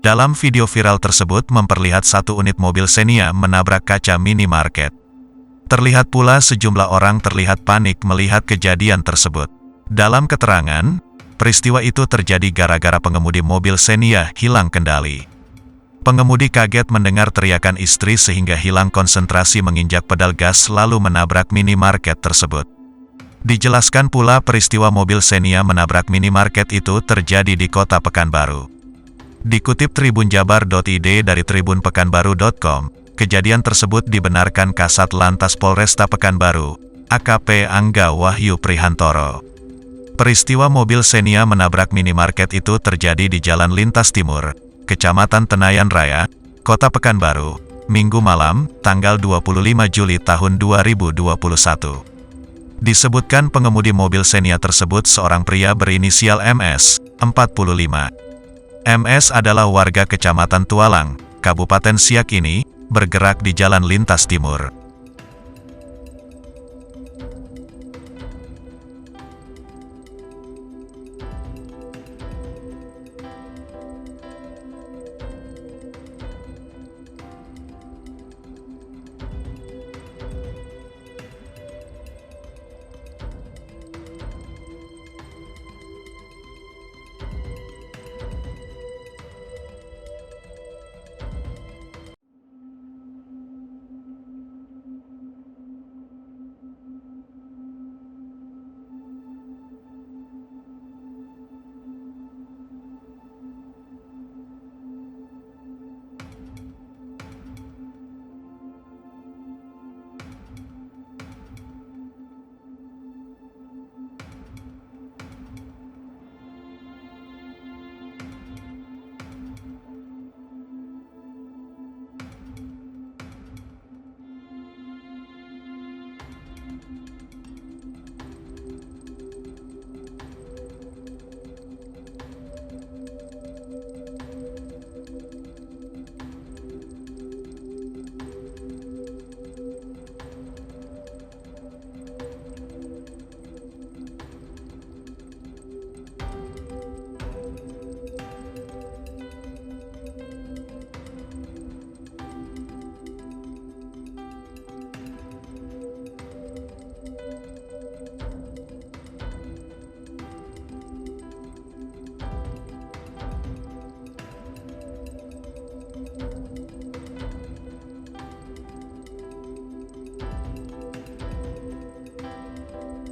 Dalam video viral tersebut memperlihat satu unit mobil Xenia menabrak kaca minimarket. Terlihat pula sejumlah orang terlihat panik melihat kejadian tersebut. Dalam keterangan, peristiwa itu terjadi gara-gara pengemudi mobil Xenia hilang kendali. Pengemudi kaget mendengar teriakan istri sehingga hilang konsentrasi menginjak pedal gas lalu menabrak minimarket tersebut. Dijelaskan pula peristiwa mobil Xenia menabrak minimarket itu terjadi di Kota Pekanbaru. Dikutip tribunjabar.id dari tribunpekanbaru.com, kejadian tersebut dibenarkan Kasat Lantas Polresta Pekanbaru, AKP Angga Wahyu Prihantoro. Peristiwa mobil Xenia menabrak minimarket itu terjadi di Jalan Lintas Timur, Kecamatan Tenayan Raya, Kota Pekanbaru, Minggu malam, tanggal 25 Juli tahun 2021. Disebutkan pengemudi mobil Xenia tersebut seorang pria berinisial MS, 45. MS adalah warga Kecamatan Tualang, Kabupaten Siak ini, bergerak di Jalan Lintas Timur.